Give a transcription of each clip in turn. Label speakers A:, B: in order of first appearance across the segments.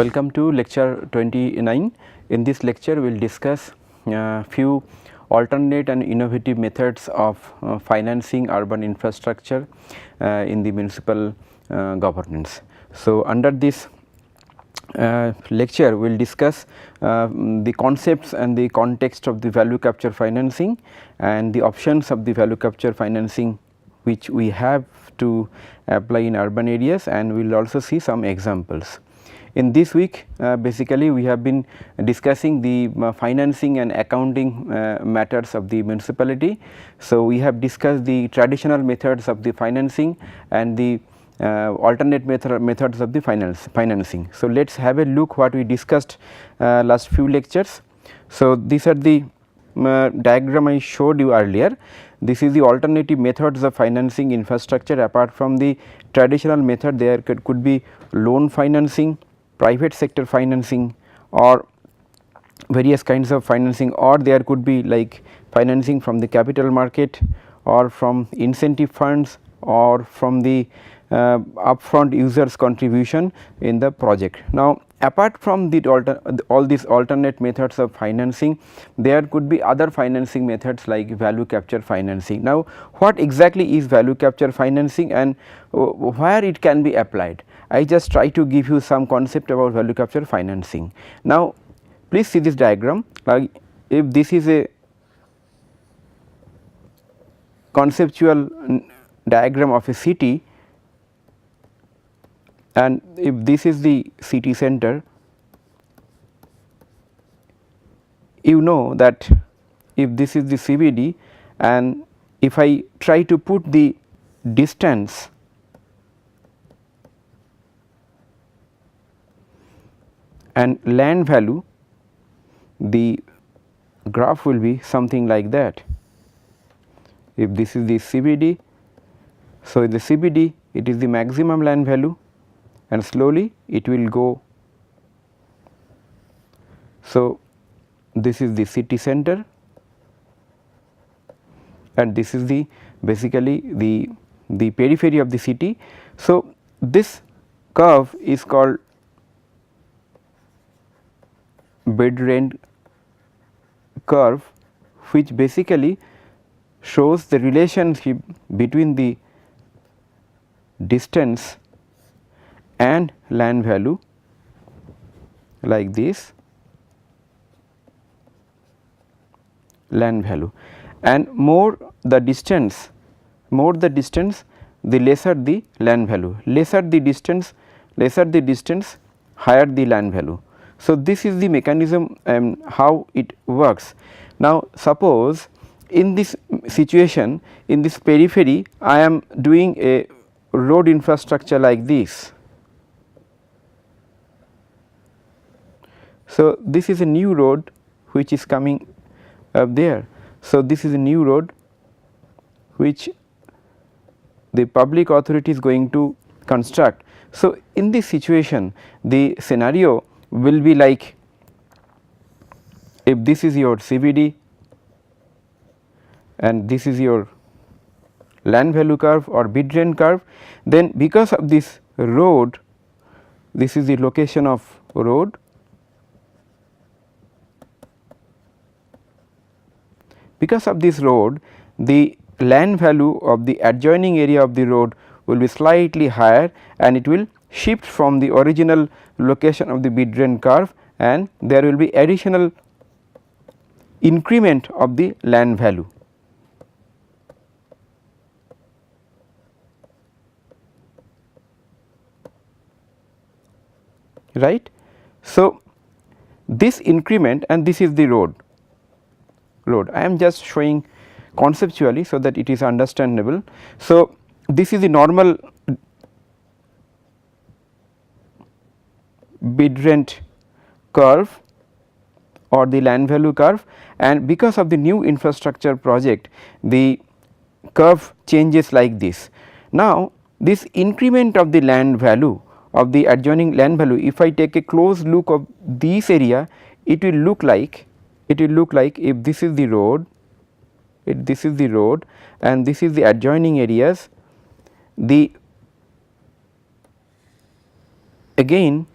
A: Welcome to lecture 29. In this lecture we will discuss few alternate and innovative methods of financing urban infrastructure in the municipal governance. So, under this lecture we will discuss the concepts and the context of the value capture financing and the options of the value capture financing which we have to apply in urban areas, and we will also see some examples. In this week basically we have been discussing the financing and accounting matters of the municipality. So, we have discussed the traditional methods of the financing and the alternate methods of the financing. So, let us have a look what we discussed last few lectures. So, these are the diagram I showed you earlier. This is the alternative methods of financing infrastructure. Apart from the traditional method, there could be loan financing, private sector financing, or various kinds of financing, or there could be like financing from the capital market or from incentive funds or from the upfront users contribution in the project. Now, apart from the all these alternate methods of financing, there could be other financing methods like value capture financing. Now, what exactly is value capture financing and where it can be applied? I just try to give you some concept about value capture financing. Now, please see this diagram. If this is a conceptual diagram of a city, and if this is the city center, you know that if this is the CBD and if I try to put the distance and land value, the graph will be something like that. If this is the CBD, so in the CBD it is the maximum land value and slowly it will go. So, this is the city center and this is the basically the periphery of the city. So, this curve is called bed rent curve, which basically shows the relationship between the distance and land value like this, land value, and more the distance the lesser the land value, lesser the distance higher the land value. So, this is the mechanism how it works. Now, suppose in this situation, in this periphery I am doing a road infrastructure like this. So, this is a new road which is coming up there. So, this is a new road which the public authority is going to construct. So, in this situation the scenario will be like, if this is your CBD and this is your land value curve or bid rent curve, then because of this road, this is the location of road, because of this road the land value of the adjoining area of the road will be slightly higher and it will shift from the original location of the bid rent curve, and there will be additional increment of the land value. Right. So, this increment, and this is the road. I am just showing conceptually so that it is understandable. So, this is the normal bid rent curve or the land value curve, and because of the new infrastructure project the curve changes like this. Now, this increment of the land value of the adjoining land value, if I take a close look of this area, it will look like if this is the road, and this is the adjoining areas, the again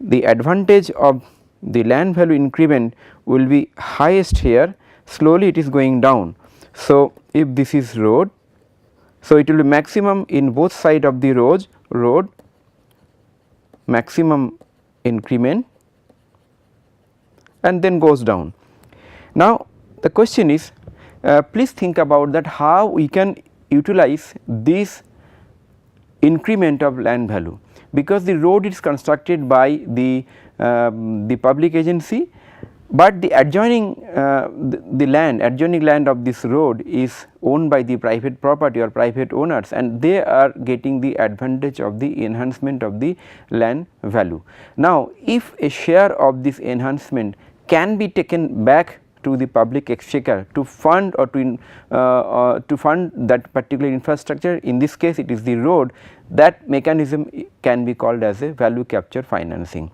A: the advantage of the land value increment will be highest here, slowly it is going down. So, if this is road, so it will be maximum in both side of the road maximum increment and then goes down. Now, the question is please think about that how we can utilize this increment of land value, because the road is constructed by the public agency, but the adjoining adjoining land of this road is owned by the private property or private owners, and they are getting the advantage of the enhancement of the land value. Now, if a share of this enhancement can be taken back to the public exchequer to fund or to fund that particular infrastructure, in this case it is the road, that mechanism can be called as a value capture financing.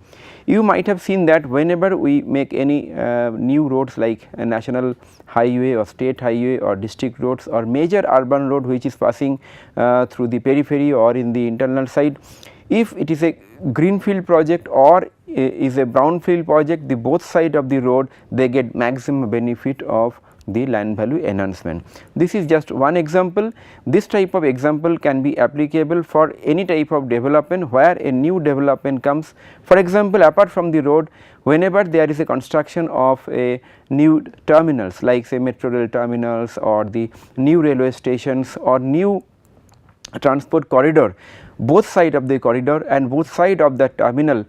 A: You might have seen that whenever we make any new roads like a national highway or state highway or district roads or major urban road which is passing through the periphery or in the internal side, if it is a greenfield project or is a brownfield project, the both side of the road they get maximum benefit of the land value enhancement. This is just one example. This type of example can be applicable for any type of development where a new development comes. For example, apart from the road, whenever there is a construction of a new terminals like say metro rail terminals or the new railway stations or new transport corridor, both side of the corridor and both side of the terminal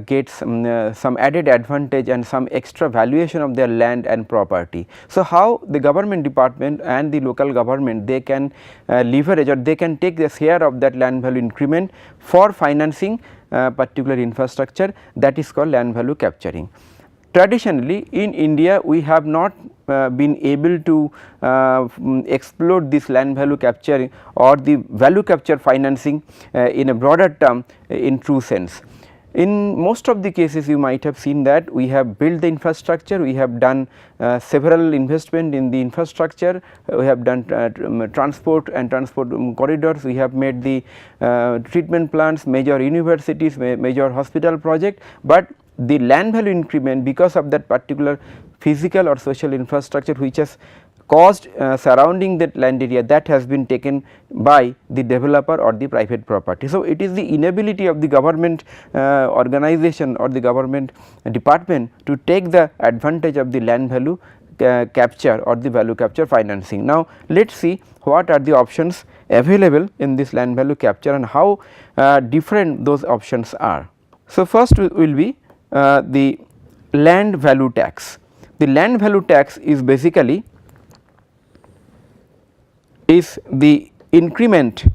A: gets some added advantage and some extra valuation of their land and property. So, how the government department and the local government they can leverage or they can take the share of that land value increment for financing particular infrastructure, that is called land value capturing. Traditionally in India we have not been able to explore this land value capturing or the value capture financing in a broader term in true sense. In most of the cases you might have seen that we have built the infrastructure, we have done several investment in the infrastructure, we have done transport and transport corridors, we have made the treatment plants, major universities, major hospital project, but the land value increment because of that particular physical or social infrastructure which has caused surrounding that land area, that has been taken by the developer or the private property. So, it is the inability of the government organization or the government department to take the advantage of the land value capture or the value capture financing. Now, let us see what are the options available in this land value capture and how different those options are. So, first will be the land value tax. The land value tax is basically the increment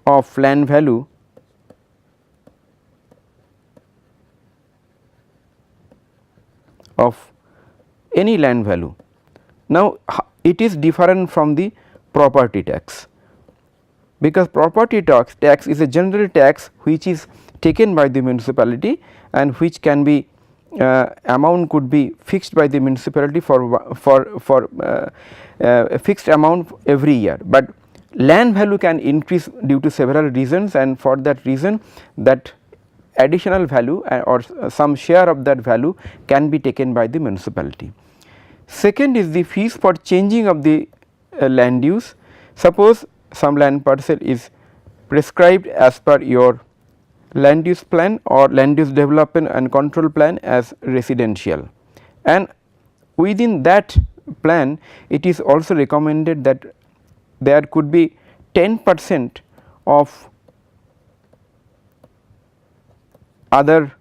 A: of land value of any land value. Now, it is different from the property tax, because property tax is a general tax which is taken by the municipality and which can be amount could be fixed by the municipality for a fixed amount every year, but land value can increase due to several reasons, and for that reason that additional value or some share of that value can be taken by the municipality. Second is the fees for changing of the land use. Suppose some land parcel is prescribed as per your land use plan or land use development and control plan as residential, and within that plan it is also recommended that there could be 10% of other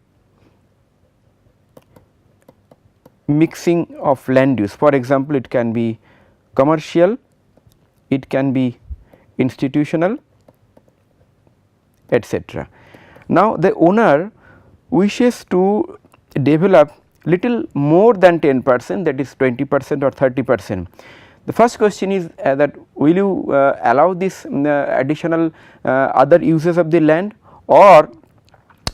A: mixing of land use. For example, it can be commercial, it can be institutional, etc. Now, the owner wishes to develop little more than 10%, that is 20% or 30%. The first question is that will you allow this additional other uses of the land, or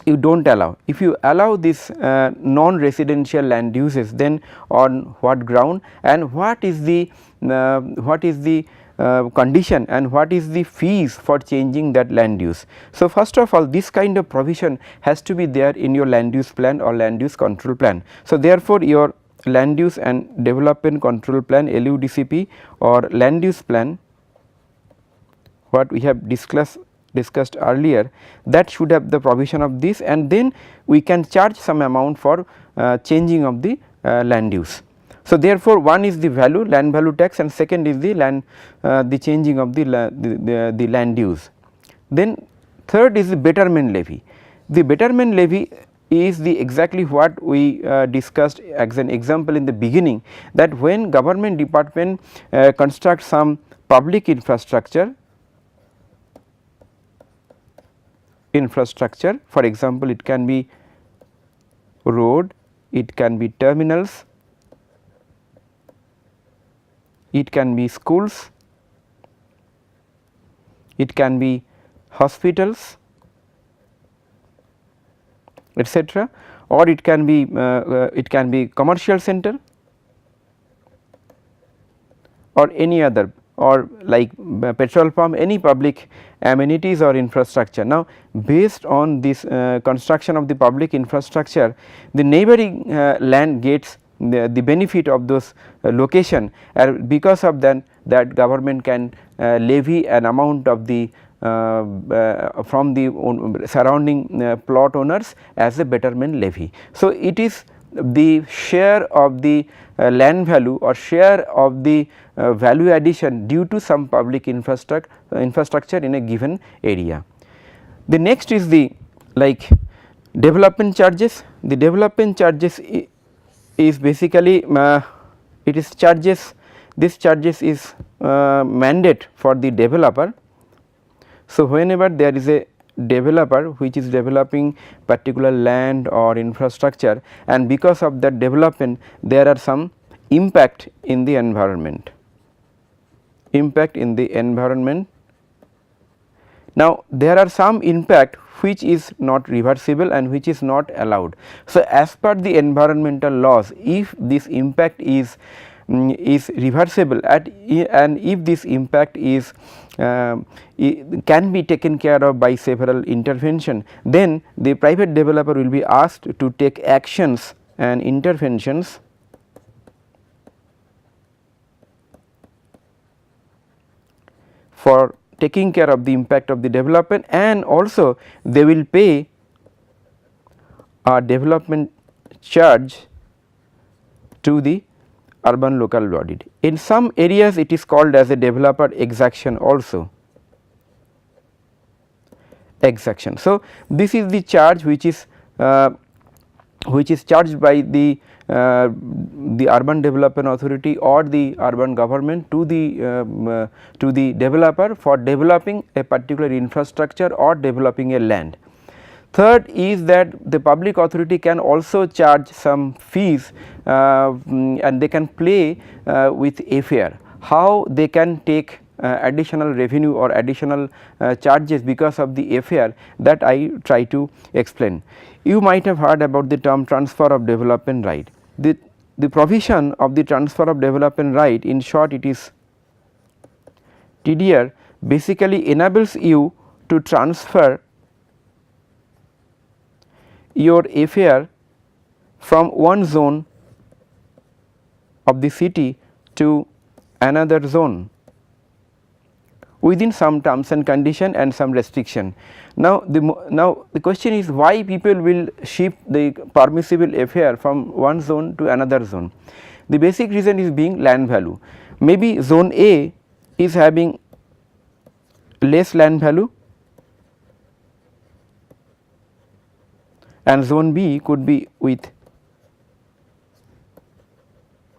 A: you do not allow. If you allow this non-residential land uses, then on what ground and what is the condition and what is the fees for changing that land use. So, first of all, this kind of provision has to be there in your land use plan or land use control plan. So, therefore, your land use and development control plan LUDCP or land use plan, what we have discussed earlier, that should have the provision of this, and then we can charge some amount for changing of the land use. So, therefore, one is the value land value tax and second is the land the changing of the land use. Then third is the betterment levy. The betterment levy is the exactly what we discussed as an example in the beginning, that when government department constructs some public infrastructure, for example, it can be road, it can be terminals, it can be schools, it can be hospitals, etc., or it can be commercial center or any other, or like petrol pump, any public amenities or infrastructure. Now, based on this construction of the public infrastructure, the neighboring land gets the benefit of those location, and because of that government can levy an amount of the from the surrounding plot owners as a betterment levy. So, it is the share of the land value or share of the value addition due to some public infrastructure in a given area. The next is the like development charges. The development charges is basically it is charges, this charges is mandate for the developer. So, whenever there is a developer which is developing particular land or infrastructure, and because of that development there are some impact in the environment, Now, there are some impact which is not reversible and which is not allowed. So, as per the environmental laws, if this impact is reversible and if this impact is can be taken care of by several intervention, then the private developer will be asked to take actions and interventions for taking care of the impact of the development, and also they will pay a development charge to the urban local body. In some areas it is called as a developer exaction also, exaction. So, this is the charge which is charged by the urban development authority or the urban government to the developer for developing a particular infrastructure or developing a land. Third is that the public authority can also charge some fees and they can play with FAR, how they can take additional revenue or additional charges because of the FAR, that I try to explain. You might have heard about the term transfer of development right. The provision of the transfer of development right, in short it is TDR, basically enables you to transfer your FAR from one zone of the city to another zone within some terms and condition and some restriction. Now, the question is why people will shift the permissible FAR from one zone to another zone. The basic reason is being land value. Maybe zone A is having less land value and zone B could be with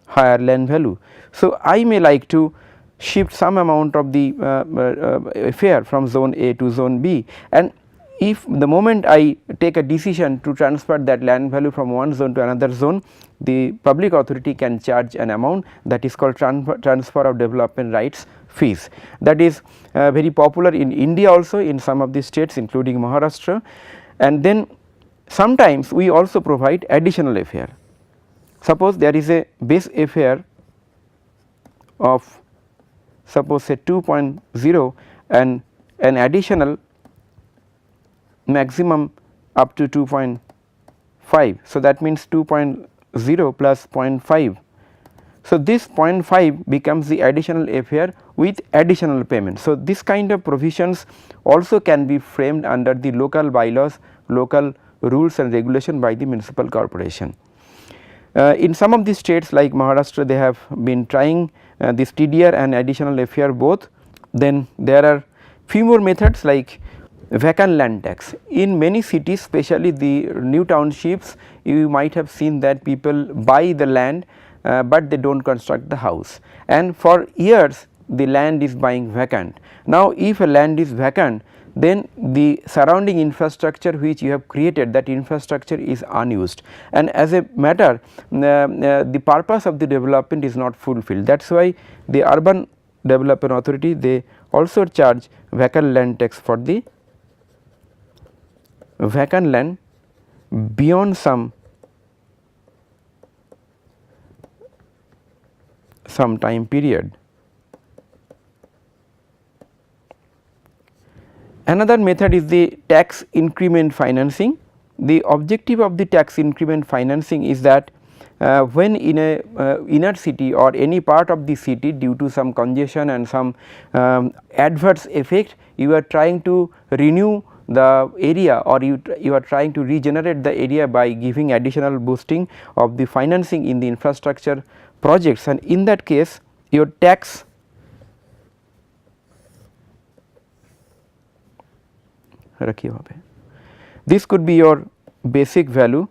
A: higher land value. So, I may like to shift some amount of the FAR from zone A to zone B, and if the moment I take a decision to transfer that land value from one zone to another zone, the public authority can charge an amount that is called transfer of development rights fees. That is very popular in India also, in some of the states including Maharashtra, and then sometimes we also provide additional FAR. Suppose there is a base FAR of suppose say 2.0 and an additional maximum up to 2.5. So, that means 2.0 plus 0.5. So, this 0.5 becomes the additional FAR with additional payment. So, this kind of provisions also can be framed under the local bylaws, local rules and regulation by the municipal corporation. In some of the states like Maharashtra, they have been trying this TDR and additional FAR both. Then there are few more methods like vacant land tax. In many cities, especially the new townships, you might have seen that people buy the land, but they do not construct the house, and for years the land is buying vacant. Now, if a land is vacant, then the surrounding infrastructure which you have created, that infrastructure is unused, and as a matter the purpose of the development is not fulfilled. That is why the urban development authority, they also charge vacant land tax for the vacant land beyond some time period. Another method is the tax increment financing. The objective of the tax increment financing is that when in a inner city or any part of the city, due to some congestion and some adverse effect, you are trying to renew the area, or you are trying to regenerate the area by giving additional boosting of the financing in the infrastructure projects, and in that case your tax this could be your basic value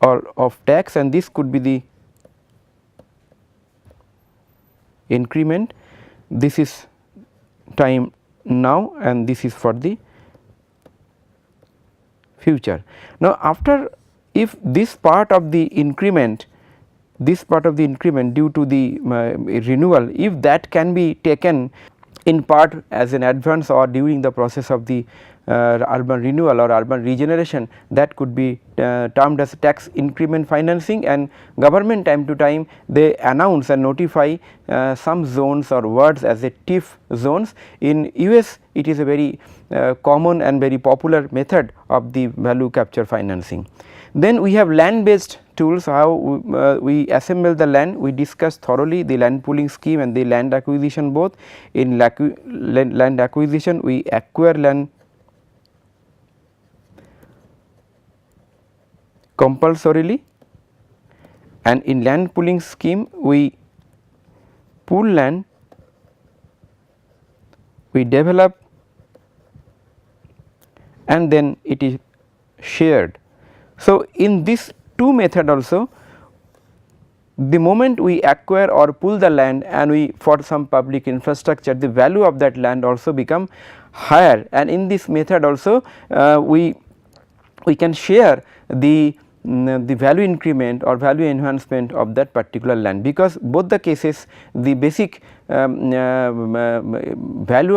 A: or of tax, and this could be the increment. This is time now and this is for the future. Now, after, if this part of the increment, due to the renewal, if that can be taken in part as an advance or during the process of the urban renewal or urban regeneration, that could be termed as tax increment financing, and government time to time they announce and notify some zones or wards as a TIF zones. In US it is a very common and very popular method of the value capture financing. Then we have land based tools, how we assemble the land. We discussed thoroughly the land pooling scheme and the land acquisition both. In land acquisition we acquire land compulsorily, and in land pooling scheme we pool land, we develop, and then it is shared. So, in this two method also, the moment we acquire or pool the land and we for some public infrastructure, the value of that land also become higher, and in this method also we can share the value increment or value enhancement of that particular land, because both the cases the basic value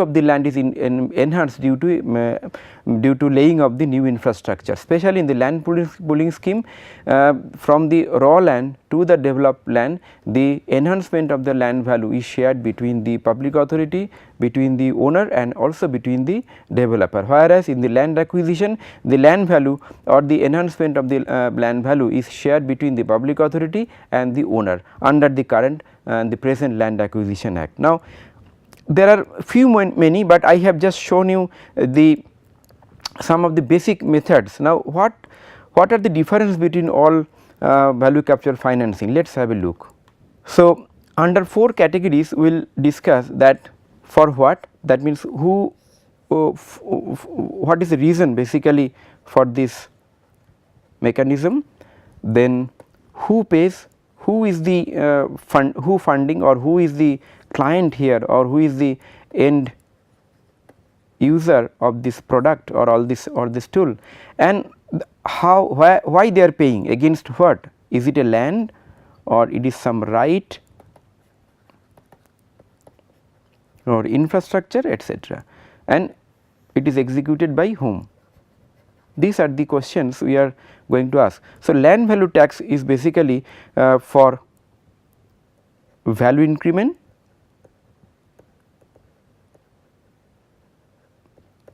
A: of the land is enhanced due to laying of the new infrastructure. Especially in the land pooling scheme, from the raw land to the developed land, the enhancement of the land value is shared between the public authority, between the owner, and also between the developer. Whereas in the land acquisition, the land value or the enhancement of the land value is shared between the public authority and the owner under the current the present Land Acquisition Act. Now, there are few many, but I have just shown you the some of the basic methods. Now, what are the difference between all value capture financing? Let us have a look. So, under 4 categories we will discuss that for what, that means who what is the reason basically for this mechanism, then who pays, who is the funding, or who is the client here, or who is the end user of this product or all this or this tool, and how why they are paying, against what, is it a land or it is some right or infrastructure, etc., and it is executed by whom. These are the questions we are going to ask. So, land value tax is basically for value increment.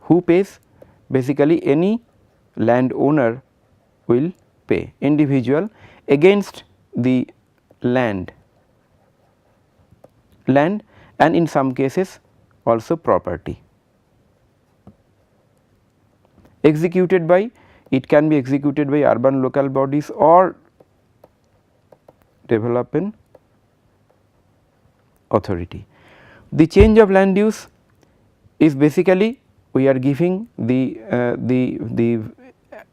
A: Who pays? Basically any landowner will pay, individual against the land and in some cases also property. Executed by, it can be executed by urban local bodies or development authority. The change of land use is basically we are giving the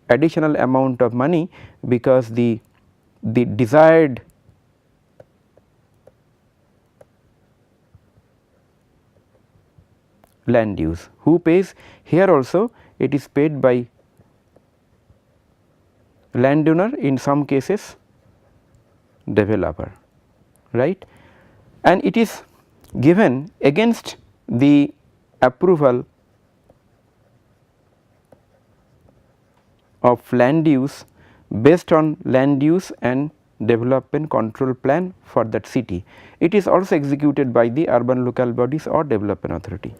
A: additional amount of money because the desired land use. Who pays? Here also it is paid by landowner, in some cases developer, right, and it is given against the approval of land use based on land use and development control plan for that city. It is also executed by the urban local bodies or development authority.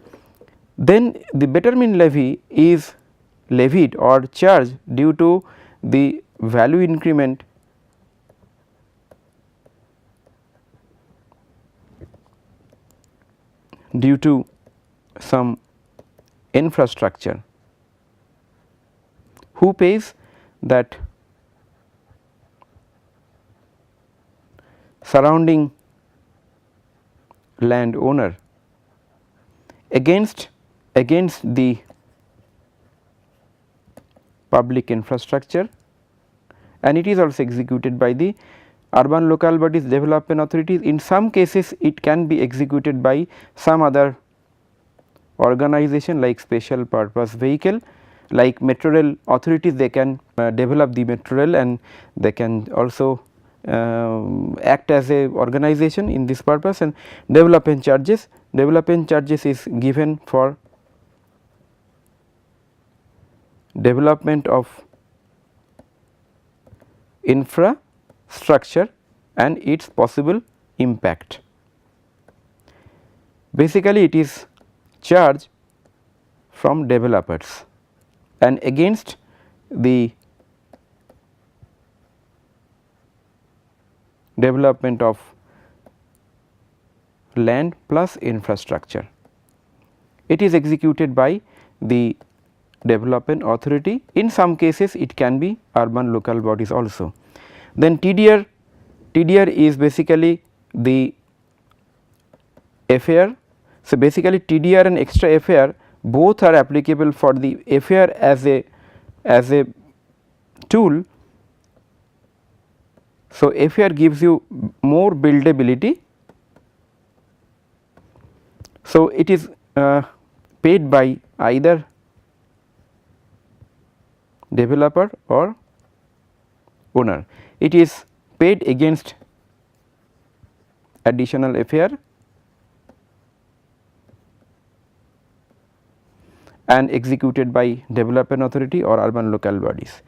A: Then the betterment levy is levied or charged due to the value increment due to some infrastructure. Who pays? That surrounding landowner against the public infrastructure, and it is also executed by the urban local bodies, development authorities. In some cases it can be executed by some other organization like special purpose vehicle, like metro rail authorities. They can develop the metro rail and they can also act as a organization in this purpose. And development charges is given for development of infrastructure and its possible impact. Basically it is charged from developers and against the development of land plus infrastructure. It is executed by the development authority. In some cases it can be urban local bodies also. Then TDR is basically the FAR. So, basically TDR and extra FAR both are applicable for the FAR as a tool. So, FAR gives you more buildability. So, it is paid by either developer or owner. It is paid against additional FAR and executed by development authority or urban local bodies.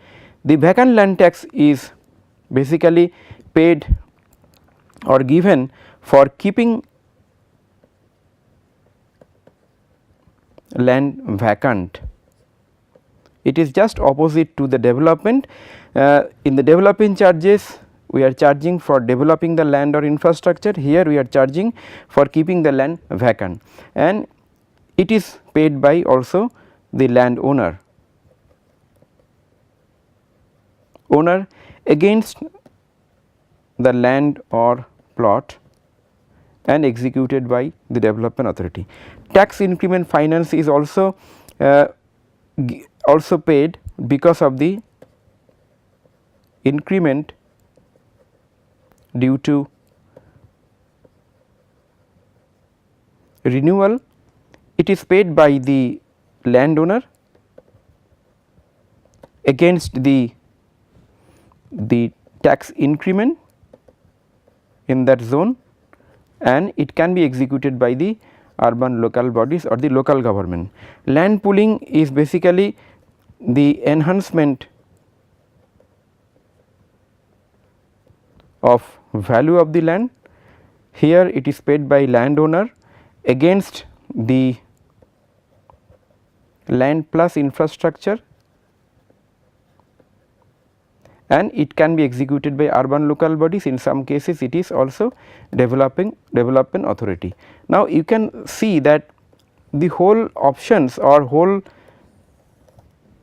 A: The vacant land tax is basically paid or given for keeping land vacant. It is just opposite to the development. In the development charges we are charging for developing the land or infrastructure. Here we are charging for keeping the land vacant, and it is paid by also the landowner against the land or plot and executed by the development authority. Tax increment finance is also paid because of the increment due to renewal. It is paid by the landowner against the tax increment in that zone, and it can be executed by the urban local bodies or the local government. Land pooling is basically the enhancement of value of the land. Here it is paid by landowner against the land plus infrastructure, and it can be executed by urban local bodies. In some cases it is also development authority. Now, you can see that the whole options or whole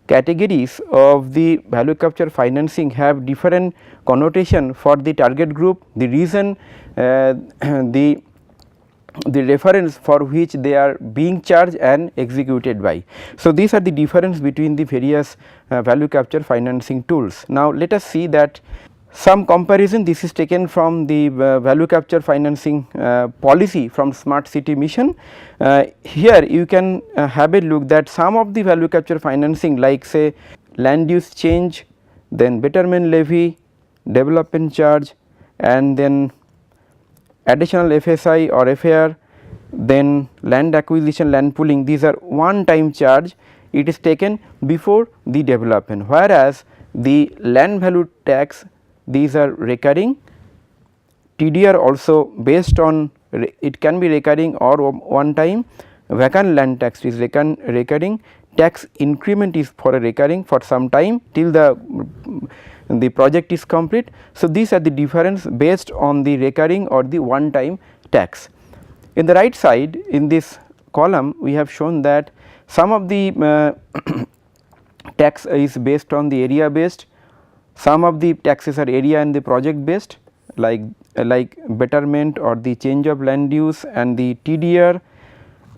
A: categories of the value capture financing have different connotation for the target group, the reason, the reference for which they are being charged and executed by. So, these are the difference between the various value capture financing tools. Now, let us see that some comparison. This is taken from the value capture financing policy from Smart City Mission. Here you can have a look that some of the value capture financing, like say land use change, then betterment levy, development charge, and then additional FSI or FAR, then land acquisition, land pooling, these are one time charge, it is taken before the development, whereas the land value tax, these are recurring. TDR also based on, it can be recurring or one time. Vacant land tax is recurring, tax increment is for a recurring for some time till the project is complete. So, these are the difference based on the recurring or the one time tax. In the right side in this column we have shown that some of the tax is based on the area based, some of the taxes are area and the project based, like betterment or the change of land use and the TDR,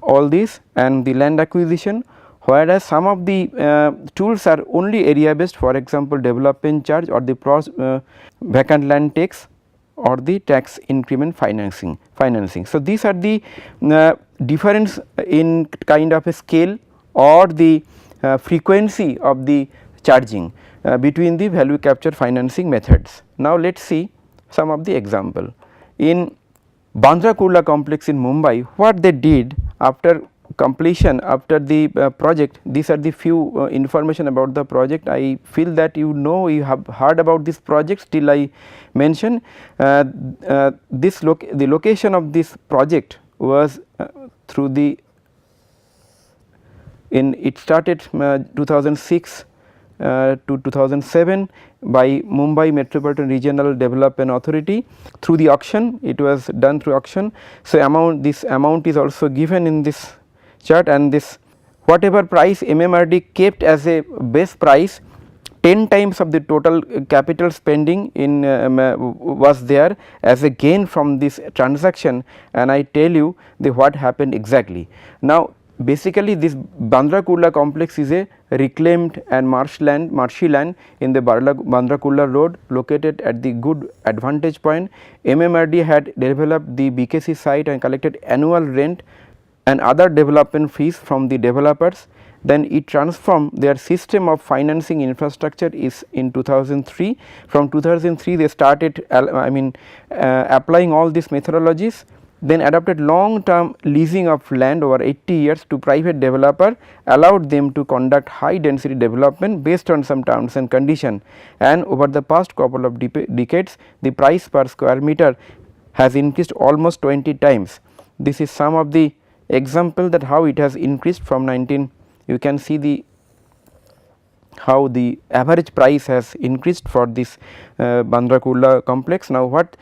A: all this, and the land acquisition, whereas some of the tools are only area based, for example development charge or the vacant land tax or the tax increment financing. So, these are the difference in kind of a scale or the frequency of the charging between the value capture financing methods. Now, let us see some of the example. In Bandra Kurla complex in Mumbai, what they did after completion, after the project, these are the few information about the project. I feel that you have heard about this project, still I mention the location of this project was through the it started 2006 to 2007 by Mumbai Metropolitan Regional Development Authority through the auction. It was done through auction. So, this amount is also given in this chart, and this whatever price MMRD kept as a base price, 10 times of the total capital spending in was there as a gain from this transaction, and I tell you what happened exactly. Now, basically this Bandra Kurla complex is a reclaimed and marshy land in the Bandra Kurla road, located at the good advantage point. MMRD had developed the BKC site and collected annual rent and other development fees from the developers. Then it transformed their system of financing infrastructure is in 2003. From 2003 they started applying all these methodologies, then adopted long term leasing of land over 80 years to private developer, allowed them to conduct high density development based on some terms and condition, and over the past couple of decades the price per square meter has increased almost 20 times. This is some of the example that how it has increased from 19, you can see how the average price has increased for this Bandra Kurla complex. Now, what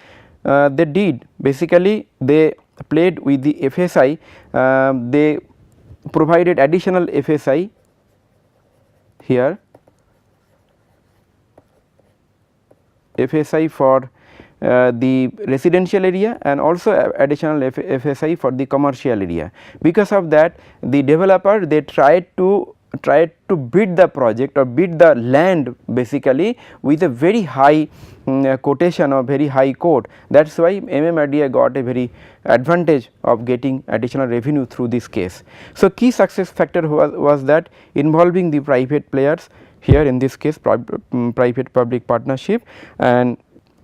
A: they did, basically they played with the FSI, they provided additional FSI here, FSI for the residential area and also additional FSI for the commercial area. Because of that, the developer, they tried to bid the project or bid the land basically with a very high quotation or very high quote. That is why MMRDA got a very advantage of getting additional revenue through this case. So, key success factor was that involving the private players, here in this case private public partnership, and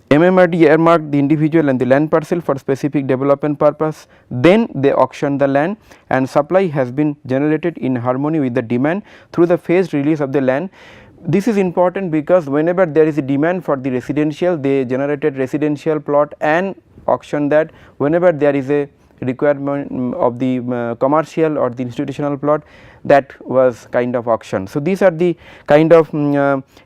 A: MMRD earmarked the individual and the land parcel for specific development purpose, then they auctioned the land, and supply has been generated in harmony with the demand through the phased release of the land. This is important because whenever there is a demand for the residential, they generated residential plot and auction that. Whenever there is a requirement of the commercial or the institutional plot, that was kind of auction. So, these are the kind of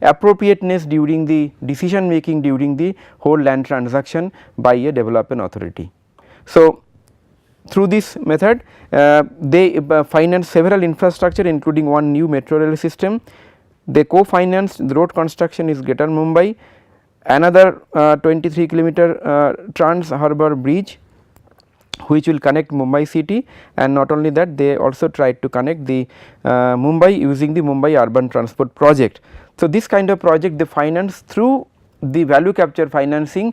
A: appropriateness during the decision making during the whole land transaction by a development authority. So, through this method they finance several infrastructure including one new metro rail system. They co-financed the road construction is Greater Mumbai, another 23 kilometer Trans Harbour Bridge which will connect Mumbai city, and not only that they also tried to connect the Mumbai using the Mumbai urban transport project. So, this kind of project they finance through the value capture financing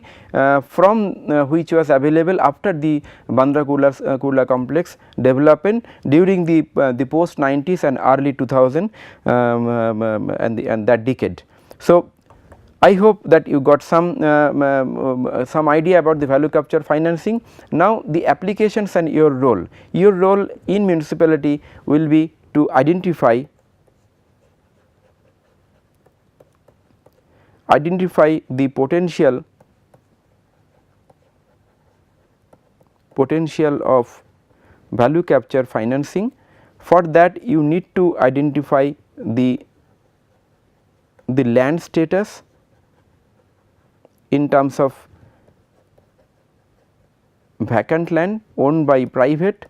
A: from which was available after the Bandra Kurla complex development during the post 90s and early 2000 and that decade. So, I hope that you got some idea about the value capture financing. Now, the applications and your role in municipality will be to identify the potential of value capture financing. For that you need to identify the land status in terms of vacant land owned by private,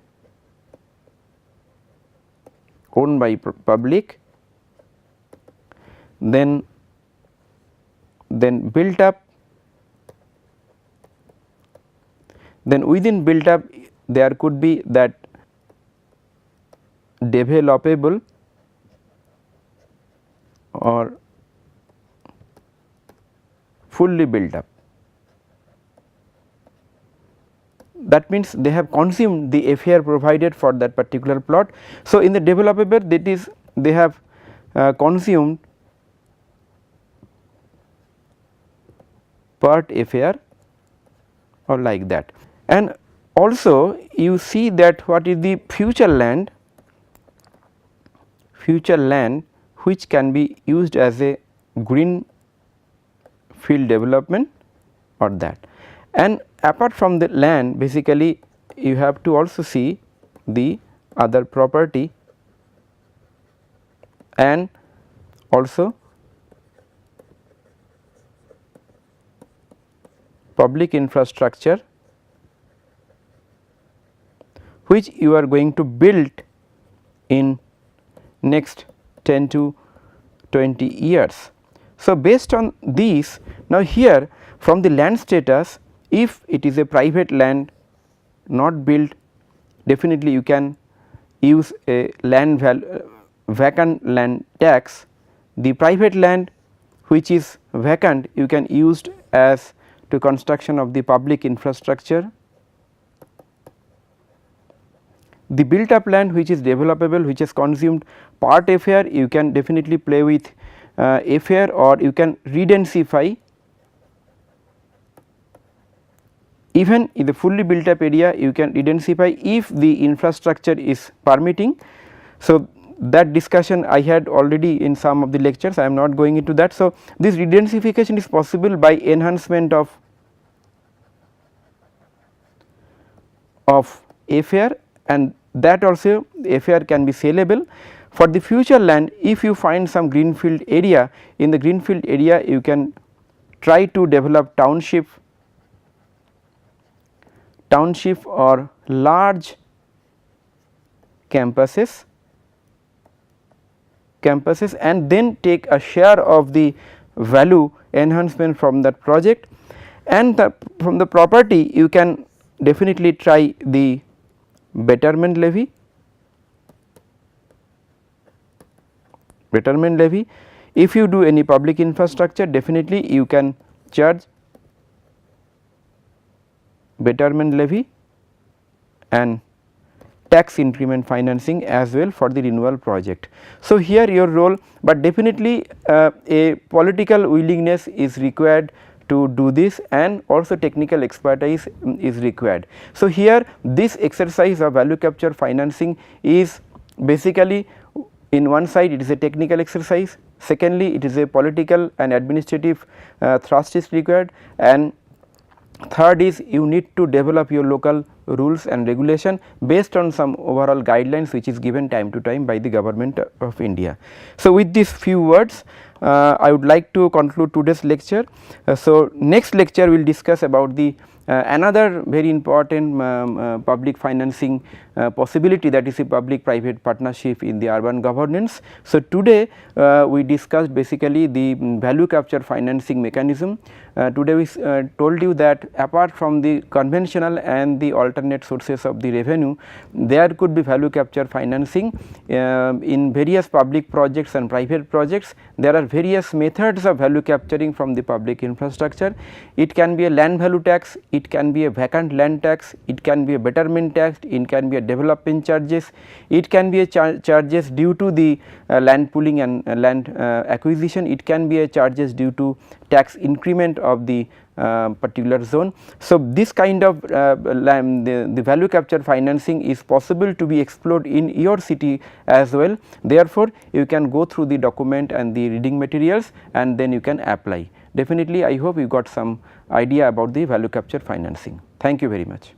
A: owned by public, then built up, then within built up there could be that developable or fully built up. That means they have consumed the FAR provided for that particular plot. So, in the developable, that is they have consumed part FAR or like that. And also you see that what is the future land which can be used as a green field development or that. And apart from the land, basically you have to also see the other property and also public infrastructure which you are going to build in next 10 to 20 years. So, based on these, now here from the land status, if it is a private land not built, definitely you can use a land vacant land tax. The private land which is vacant you can use as to construction of the public infrastructure. The built up land which is developable, which has consumed part FAR, you can definitely play with FAR, or you can redensify. Even in the fully built up area you can redensify if the infrastructure is permitting. So, that discussion I had already in some of the lectures, I am not going into that. So, this redensification is possible by enhancement of FAR, and that also FAR can be saleable. For the future land, if you find some greenfield area, in the greenfield area you can try to develop township or large campuses and then take a share of the value enhancement from that project, and from the property you can definitely try the betterment levy. If you do any public infrastructure, definitely you can charge betterment levy and tax increment financing as well for the renewal project. So, here your role, but definitely a political willingness is required to do this, and also technical expertise is required. So, here this exercise of value capture financing is basically, in one side it is a technical exercise, Secondly, it is a political and administrative thrust is required, and third is you need to develop your local rules and regulation based on some overall guidelines which is given time to time by the government of India. So, with these few words I would like to conclude today's lecture. So, next lecture we will discuss about the another very important public financing possibility, that is a public private partnership in the urban governance. So, today we discussed basically the value capture financing mechanism. Today we told you that apart from the conventional and the alternate sources of the revenue, there could be value capture financing in various public projects and private projects. There are various methods of value capturing from the public infrastructure. It can be a land value tax, it can be a vacant land tax, it can be a betterment tax, it can be a development charges, it can be a charges due to the land pooling and land acquisition, it can be a charges due to tax increment of the particular zone. So, this kind of the value capture financing is possible to be explored in your city as well. Therefore, you can go through the document and the reading materials and then you can apply. Definitely, I hope you got some idea about the value capture financing. Thank you very much.